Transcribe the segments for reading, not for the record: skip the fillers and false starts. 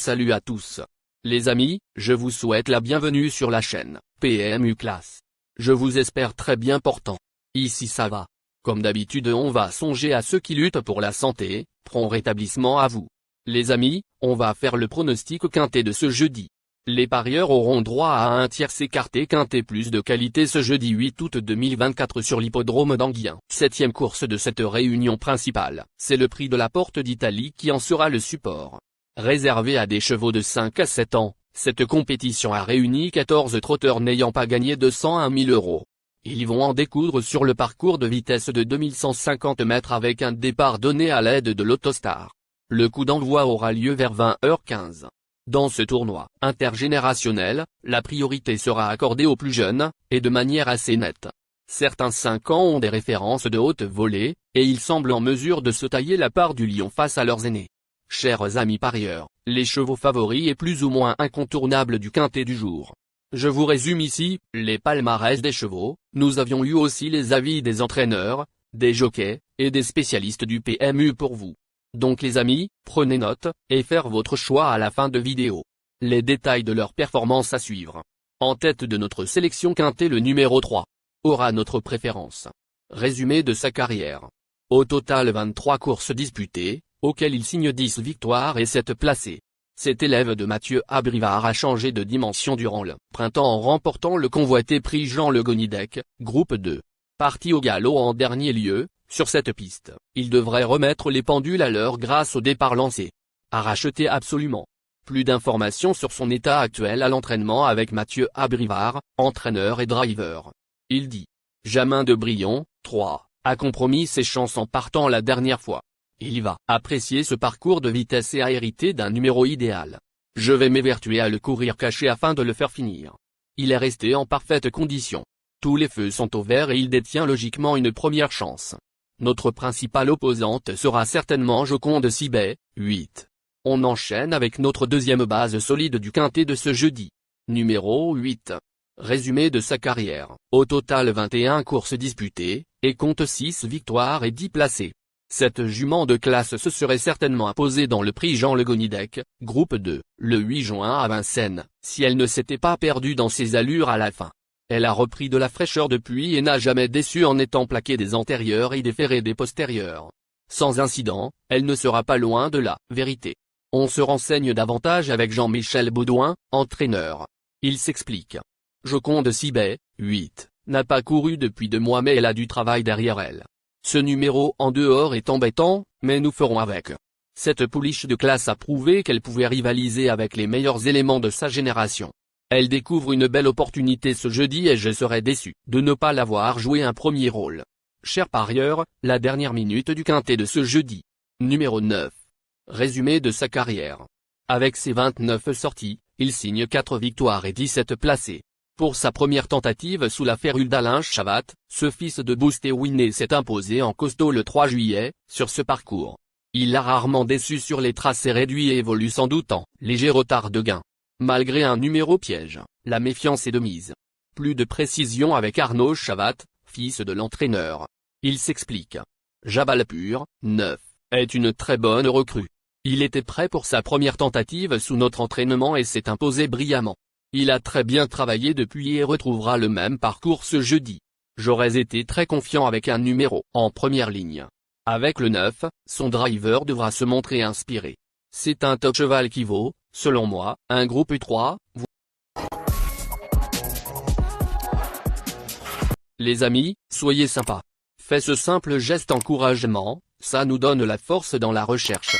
Salut à tous. Les amis, je vous souhaite la bienvenue sur la chaîne PMU Classe. Je vous espère très bien portant. Ici ça va. Comme d'habitude on va songer à ceux qui luttent pour la santé, prompt rétablissement à vous. Les amis, on va faire le pronostic quintet de ce jeudi. Les parieurs auront droit à un tierce écarté quintet plus de qualité ce jeudi 8 août 2024 sur l'hippodrome d'Anguien. 7e course de cette réunion principale, c'est le prix de la Porte d'Italie qui en sera le support. Réservé à des chevaux de 5 à 7 ans, cette compétition a réuni 14 trotteurs n'ayant pas gagné 201 000 €. Ils vont en découdre sur le parcours de vitesse de 2150 mètres avec un départ donné à l'aide de l'Autostar. Le coup d'envoi aura lieu vers 20h15. Dans ce tournoi intergénérationnel, la priorité sera accordée aux plus jeunes, et de manière assez nette. Certains 5 ans ont des références de haute volée, et ils semblent en mesure de se tailler la part du lion face à leurs aînés. Chers amis parieurs, les chevaux favoris et plus ou moins incontournables du quintet du jour. Je vous résume ici, les palmarès des chevaux. Nous avions eu aussi les avis des entraîneurs, des jockeys, et des spécialistes du PMU pour vous. Donc les amis, prenez note, et faire votre choix à la fin de vidéo. Les détails de leur performance à suivre. En tête de notre sélection quintet le numéro 3. Aura notre préférence. Résumé de sa carrière. Au total 23 courses disputées, auxquelles il signe 10 victoires et 7 placés. Cet élève de Mathieu Abrivard a changé de dimension durant le printemps en remportant le convoité prix Jean Le Gonidec, groupe 2. Parti au galop en dernier lieu, sur cette piste, il devrait remettre les pendules à l'heure grâce au départ lancé. À racheter absolument. Plus d'informations sur son état actuel à l'entraînement avec Mathieu Abrivard, entraîneur et driver. Il dit. Jamin de Brion, 3, a compromis ses chances en partant la dernière fois. Il va apprécier ce parcours de vitesse et a hérité d'un numéro idéal. Je vais m'évertuer à le courir caché afin de le faire finir. Il est resté en parfaite condition. Tous les feux sont au vert et il détient logiquement une première chance. Notre principale opposante sera certainement Joconde Sibet, 8. On enchaîne avec notre deuxième base solide du quintet de ce jeudi. Numéro 8. Résumé de sa carrière. Au total 21 courses disputées, et compte 6 victoires et 10 placés. Cette jument de classe se serait certainement imposée dans le prix Jean Le Gonidec, groupe 2, le 8 juin à Vincennes, si elle ne s'était pas perdue dans ses allures à la fin. Elle a repris de la fraîcheur depuis et n'a jamais déçu en étant plaquée des antérieurs et déférée des postérieurs. Sans incident, elle ne sera pas loin de la vérité. On se renseigne davantage avec Jean-Michel Baudouin, entraîneur. Il s'explique. Joconde Sibet, 8, n'a pas couru depuis 2 mois mais elle a du travail derrière elle. Ce numéro en dehors est embêtant, mais nous ferons avec. Cette pouliche de classe a prouvé qu'elle pouvait rivaliser avec les meilleurs éléments de sa génération. Elle découvre une belle opportunité ce jeudi et je serais déçu de ne pas l'avoir joué un premier rôle. Chers parieurs, la dernière minute du quintet de ce jeudi. Numéro 9. Résumé de sa carrière. Avec ses 29 sorties, il signe 4 victoires et 17 placés. Pour sa première tentative sous la férule d'Alain Chavat, ce fils de Boosté-Winné s'est imposé en costaud le 3 juillet, sur ce parcours. Il a rarement déçu sur les tracés réduits et évolue sans doute en léger retard de gain. Malgré un numéro piège, la méfiance est de mise. Plus de précision avec Arnaud Chavat, fils de l'entraîneur. Il s'explique. Jabalpur, 9, est une très bonne recrue. Il était prêt pour sa première tentative sous notre entraînement et s'est imposé brillamment. Il a très bien travaillé depuis et retrouvera le même parcours ce jeudi. J'aurais été très confiant avec un numéro en première ligne. Avec le 9, son driver devra se montrer inspiré. C'est un top cheval qui vaut, selon moi, un groupe 3. Les amis, soyez sympas. Faites ce simple geste encouragement, ça nous donne la force dans la recherche.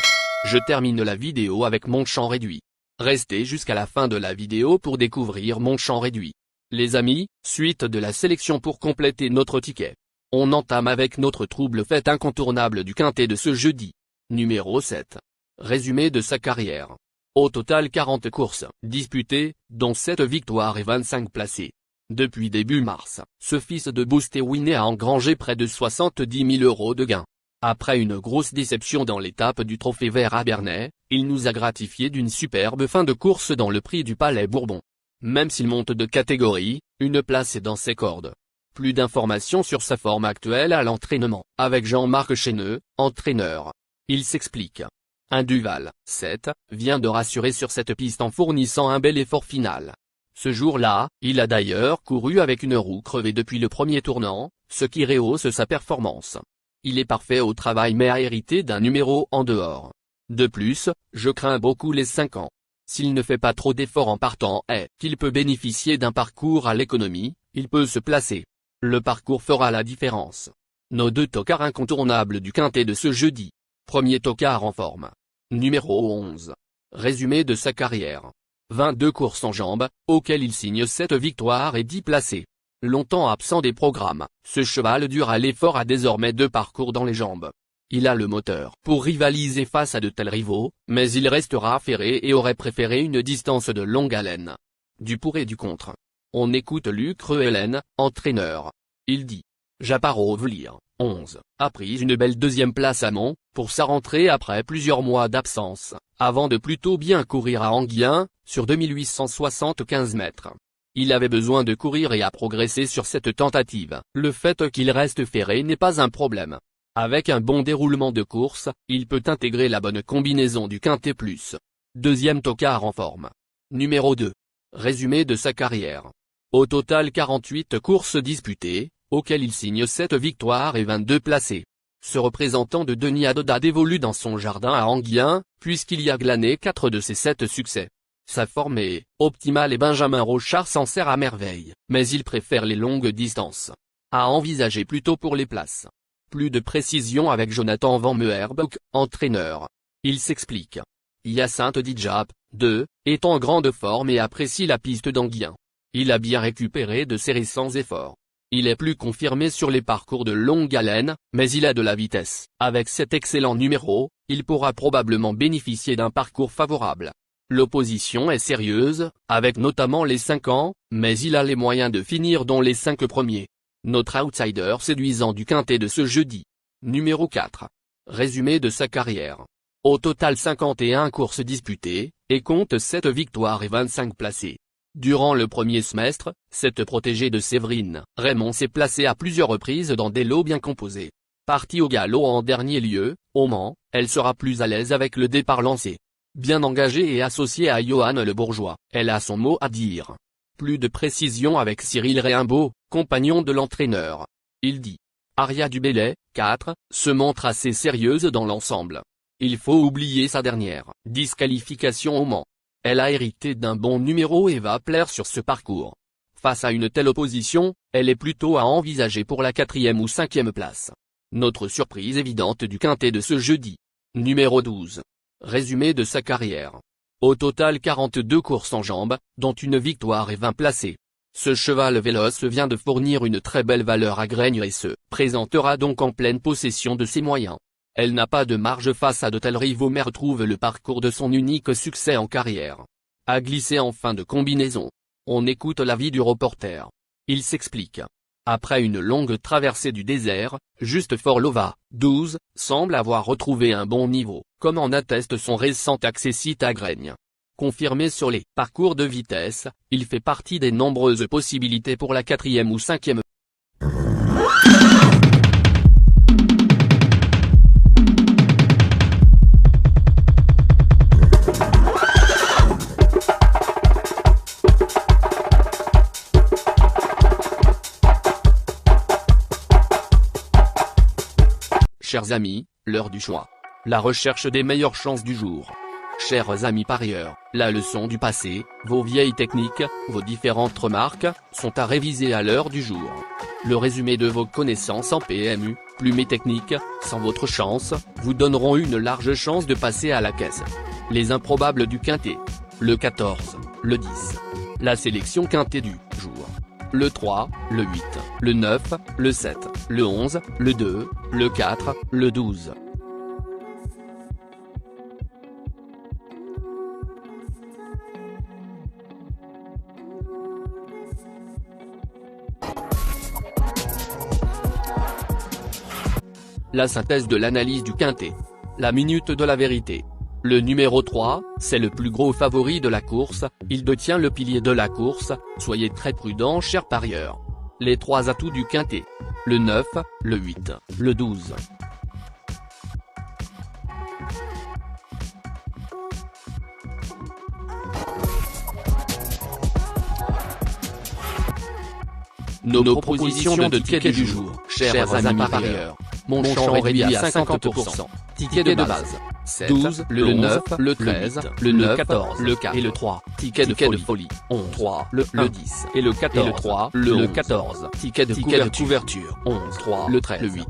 Je termine la vidéo avec mon champ réduit. Restez jusqu'à la fin de la vidéo pour découvrir mon champ réduit. Les amis, suite de la sélection pour compléter notre ticket. On entame avec notre trouble fête incontournable du quintet de ce jeudi. Numéro 7. Résumé de sa carrière. Au total 40 courses disputées, dont 7 victoires et 25 placés. Depuis début mars, ce fils de Boosté-Winné a engrangé près de 70 000 € de gains. Après une grosse déception dans l'étape du Trophée Vert à Bernay, il nous a gratifié d'une superbe fin de course dans le prix du Palais Bourbon. Même s'il monte de catégorie, une place est dans ses cordes. Plus d'informations sur sa forme actuelle à l'entraînement, avec Jean-Marc Chesneux, entraîneur. Il s'explique. Un Duval, 7, vient de rassurer sur cette piste en fournissant un bel effort final. Ce jour-là, il a d'ailleurs couru avec une roue crevée depuis le premier tournant, ce qui rehausse sa performance. Il est parfait au travail mais a hérité d'un numéro en dehors. De plus, je crains beaucoup les 5 ans. S'il ne fait pas trop d'efforts en partant et qu'il peut bénéficier d'un parcours à l'économie, il peut se placer. Le parcours fera la différence. Nos 2 tocards incontournables du quintet de ce jeudi. Premier tocard en forme. Numéro 11. Résumé de sa carrière. 22 courses en jambes, auxquelles il signe 7 victoires et 10 placés. Longtemps absent des programmes, ce cheval dur à l'effort a désormais 2 parcours dans les jambes. Il a le moteur pour rivaliser face à de tels rivaux, mais il restera ferré et aurait préféré une distance de longue haleine. Du pour et du contre. On écoute Luc Rehelen, entraîneur. Il dit. Japarovlir, 11, a pris une belle 2e place à Mont, pour sa rentrée après plusieurs mois d'absence, avant de plutôt bien courir à Anguien, sur 2875 mètres. Il avait besoin de courir et a progressé sur cette tentative. Le fait qu'il reste ferré n'est pas un problème. Avec un bon déroulement de course, il peut intégrer la bonne combinaison du quintet plus. 2e tocard en forme. Numéro 2. Résumé de sa carrière. Au total 48 courses disputées, auxquelles il signe 7 victoires et 22 placés. Ce représentant de Denis Adodad évolue dans son jardin à Anguien, puisqu'il y a glané 4 de ses 7 succès. Sa forme est optimale et Benjamin Rochard s'en sert à merveille, mais il préfère les longues distances. À envisager plutôt pour les places. Plus de précision avec Jonathan Van Meerbeke, entraîneur. Il s'explique. Hyacinthe Dijap, 2, est en grande forme et apprécie la piste d'Anguien. Il a bien récupéré de ses récents efforts. Il est plus confirmé sur les parcours de longue haleine, mais il a de la vitesse. Avec cet excellent numéro, il pourra probablement bénéficier d'un parcours favorable. L'opposition est sérieuse, avec notamment les 5 ans, mais il a les moyens de finir dans les 5 premiers. Notre outsider séduisant du quintet de ce jeudi. Numéro 4. Résumé de sa carrière. Au total 51 courses disputées, et compte 7 victoires et 25 placés. Durant le premier semestre, cette protégée de Séverine, Raymond s'est placée à plusieurs reprises dans des lots bien composés. Partie au galop en dernier lieu, au Mans, elle sera plus à l'aise avec le départ lancé. Bien engagée et associée à Johan Le Bourgeois, elle a son mot à dire. Plus de précision avec Cyril Réimbaud, compagnon de l'entraîneur. Il dit. Aria Dubélé, 4, se montre assez sérieuse dans l'ensemble. Il faut oublier sa dernière disqualification au Mans. Elle a hérité d'un bon numéro et va plaire sur ce parcours. Face à une telle opposition, elle est plutôt à envisager pour la 4e ou 5e place. Notre surprise évidente du quintet de ce jeudi. Numéro 12. Résumé de sa carrière. Au total 42 courses en jambes, dont une victoire et 20 placés. Ce cheval véloce vient de fournir une très belle valeur à Graigne et se présentera donc en pleine possession de ses moyens. Elle n'a pas de marge face à de tels rivaux mais retrouve le parcours de son unique succès en carrière. A glissé en fin de combinaison. On écoute l'avis du reporter. Il s'explique. Après une longue traversée du désert, Juste Forlova, 12, semble avoir retrouvé un bon niveau, comme en atteste son récent accessite à Graigne. Confirmé sur les parcours de vitesse, il fait partie des nombreuses possibilités pour la 4e ou 5e. Chers amis, l'heure du choix. La recherche des meilleures chances du jour. Chers amis parieurs, la leçon du passé, vos vieilles techniques, vos différentes remarques, sont à réviser à l'heure du jour. Le résumé de vos connaissances en PMU, plumes et techniques, sans votre chance, vous donneront une large chance de passer à la caisse. Les improbables du quintet. Le 14, le 10. La sélection quintet du jour. Le 3, le 8, le 9, le 7, le 11, le 2, le 4, le 12. La synthèse de l'analyse du quintet. La minute de la vérité. Le numéro 3, c'est le plus gros favori de la course, il détient le pilier de la course, soyez très prudents chers parieurs. Les 3 atouts du quintet. Le 9, le 8, le 12. Nos propositions de tickets du jour, chers amis parieurs. Mon champ réduit à 50%. Ticket de base. 7, 12, le 9, le 13, le 9, 14, le 4 et le 3. Ticket de folie. 11, 3, le 10 et le 14. Et le 3, le 14. Ticket de couverture. 11, 3, le 13, le 8.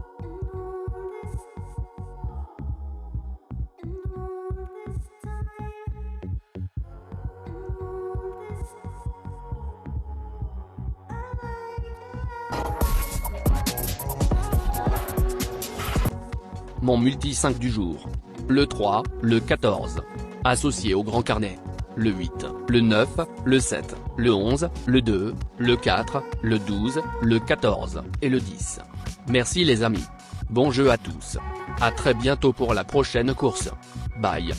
Mon multi 5 du jour. Le 3, le 14. Associé au grand carnet. Le 8, le 9, le 7, le 11, le 2, le 4, le 12, le 14 et le 10. Merci les amis. Bon jeu à tous. À très bientôt pour la prochaine course. Bye.